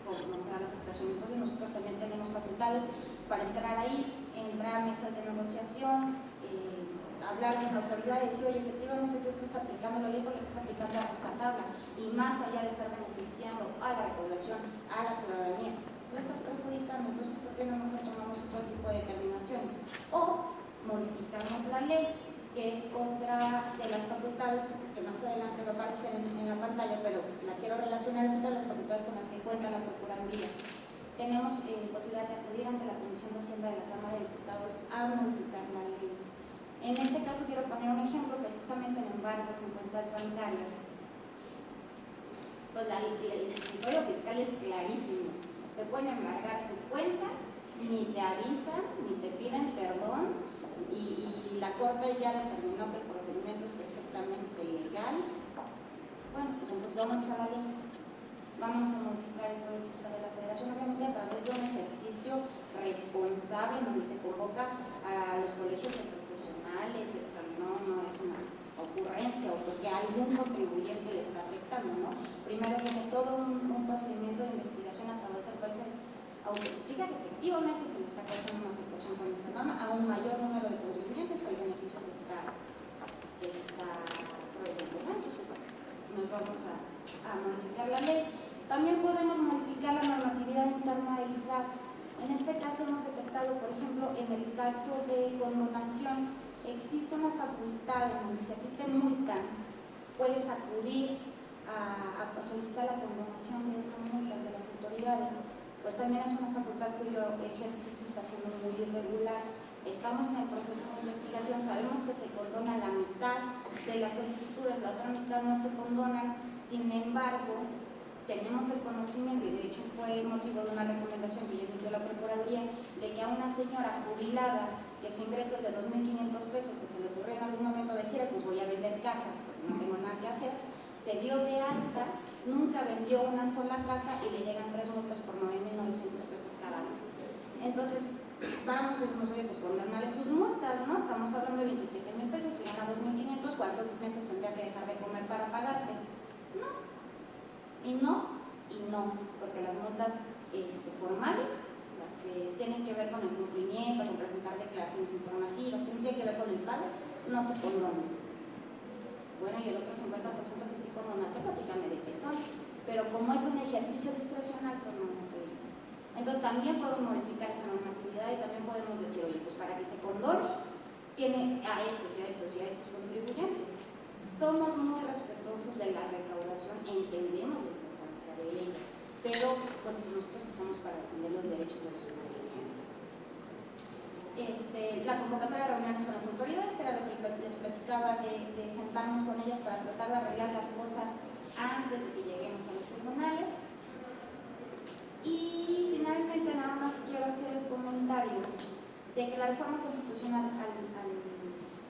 como nos da la afectación. Entonces nosotros también tenemos facultades para entrar ahí, entrar a mesas de negociación, hablar con la autoridad y decir, oye, efectivamente tú estás aplicando la ley porque estás aplicando a rajatabla, y más allá de estar beneficiando a la recaudación, a la ciudadanía, lo estás perjudicando. Entonces, ¿por qué no mejor tomamos otro tipo de determinaciones? O modificamos la ley, que es otra de las facultades que más adelante va a aparecer en la pantalla, pero la quiero relacionar, es otra de las facultades con las que cuenta la Procuraduría. Tenemos posibilidad de acudir ante la Comisión de Hacienda de la Cámara de Diputados a modificar la ley. En este caso quiero poner un ejemplo, precisamente en embargos en cuentas bancarias. Pues el Código Fiscal es clarísimo, te pueden embargar tu cuenta, ni te avisan, ni te piden perdón, y la Corte ya determinó que el procedimiento es perfectamente legal. Bueno, pues entonces vámonos a la ley, vámonos a modificar el Código Fiscal de la Federación, obviamente a través de un ejercicio responsable donde se convoca a los colegios de profesionales, o sea, no es una ocurrencia o porque a algún contribuyente le está afectando, ¿no? Primero tiene todo un procedimiento de investigación a través del cual se autentifica que efectivamente se le está causando una afectación con esta norma a un mayor número de contribuyentes que el beneficio que está prohibiendo. Entonces, nos vamos a modificar la ley. También podemos modificar la normatividad interna del SAT. En este caso hemos detectado, por ejemplo, en el caso de condonación, existe una facultad en donde si a ti te multan, puedes acudir a solicitar la condonación de esa multa de las autoridades. Pues también es una facultad cuyo ejercicio está siendo muy irregular. Estamos en el proceso de investigación, sabemos que se condona la mitad de las solicitudes, la otra mitad no se condonan, sin embargo, tenemos el conocimiento, y de hecho fue motivo de una recomendación que emitió la Procuraduría, de que a una señora jubilada, que su ingreso es de 2.500 pesos, que se le ocurrió en algún momento decir, pues voy a vender casas porque no tengo nada que hacer, se dio de alta, nunca vendió una sola casa y le llegan 3 multas por 9.900 pesos cada año. Entonces, vamos, decimos, oye, pues condenarle sus multas, ¿no? Estamos hablando de 27.000 pesos, si gana 2.500, ¿cuántos meses tendría que dejar de comer para pagarte? No. Y no, porque las multas formales, las que tienen que ver con el cumplimiento, con presentar declaraciones informativas, que tienen que ver con el pago, no se condonan. Bueno, y el otro 50% que sí condonaste, platícame de qué son. Pero como es un ejercicio discrecional, pues no te digo. Entonces también podemos modificar esa normatividad y también podemos decir, oye, pues para que se condone, tiene a estos y a estos y a estos contribuyentes. Somos muy respetuosos de la recaudación, entendemos la importancia de ella, pero bueno, nosotros estamos para defender los derechos de los contribuyentes. La convocatoria de reuniones con las autoridades era lo que les platicaba de sentarnos con ellas para tratar de arreglar las cosas antes de que lleguemos a los tribunales. Y finalmente nada más quiero hacer el comentario de que la reforma constitucional al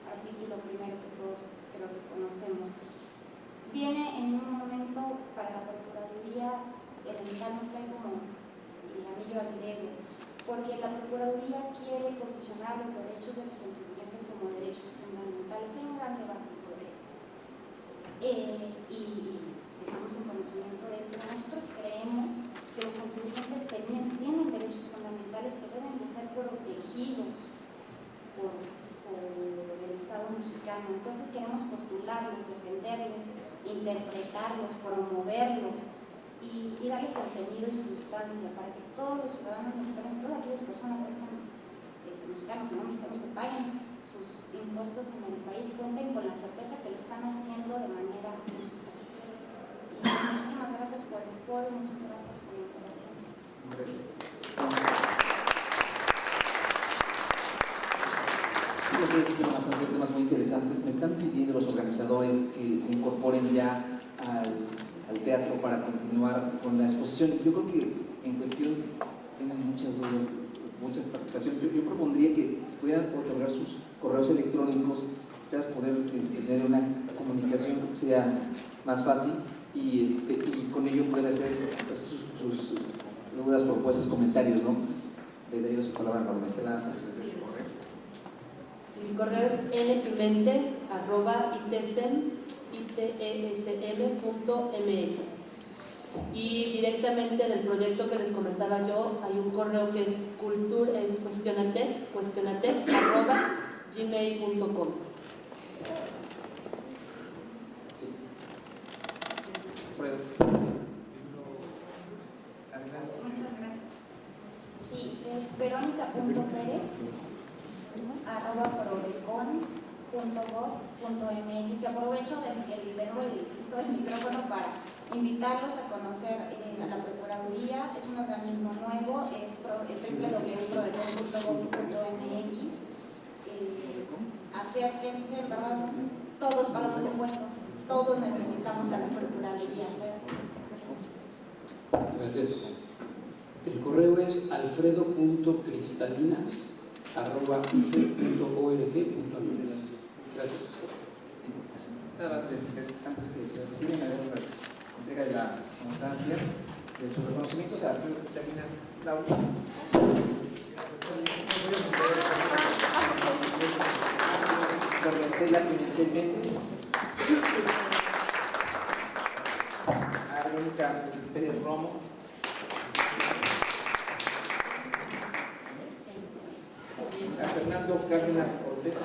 artículo primero que todos creo que conocemos viene en un momento para la Procuraduría elementarnos que hay como el anillo al dedo, porque la Procuraduría quiere posicionar los derechos de los contribuyentes como derechos fundamentales. Hay un gran debate sobre esto y estamos en conocimiento de ello. Nosotros creemos que los contribuyentes tienen derechos fundamentales que deben de ser protegidos por el Estado mexicano. Entonces queremos postularlos, defenderlos, interpretarlos, promoverlos y darles contenido y sustancia para que todos los ciudadanos mexicanos, todas aquellas personas que sean mexicanos y no mexicanos que paguen sus impuestos en el país, cuenten con la certeza que lo están haciendo de manera justa. Y muchísimas gracias por el foro, muchas gracias por la invitación.
Temas muy interesantes. Me están pidiendo los organizadores que se incorporen ya al teatro para continuar con la exposición. Yo creo que en cuestión tienen muchas dudas, muchas participaciones. Yo propondría que se pudieran otorgar sus correos electrónicos, quizás poder tener una comunicación que sea más fácil y con ello poder hacer sus dudas, propuestas, comentarios, ¿no? Le daría su palabra a Norma Estela desde su correo.
Sí, mi correo es npimente@itesm.mx. Y directamente del proyecto que les comentaba yo, hay un correo que es cuestionate@gmail.com.
Sí. Alfredo.
Muchas gracias. Sí, es veronica.perez@prodecon.gov.mx. Y aprovecho de nuevo el uso del micrófono para invitarlos a conocer a la Procuraduría. Es un organismo nuevo, es www.prodecon.gov.mx. Acérquense, ¿verdad? Todos pagamos impuestos, todos necesitamos a la Procuraduría.
Gracias. El correo es alfredo.cristalinas@ife.org.mx. Gracias.
Nada más Estela Pimentel Méndez, a Verónica Pérez Romo, y a Fernando Cárdenas Cortés.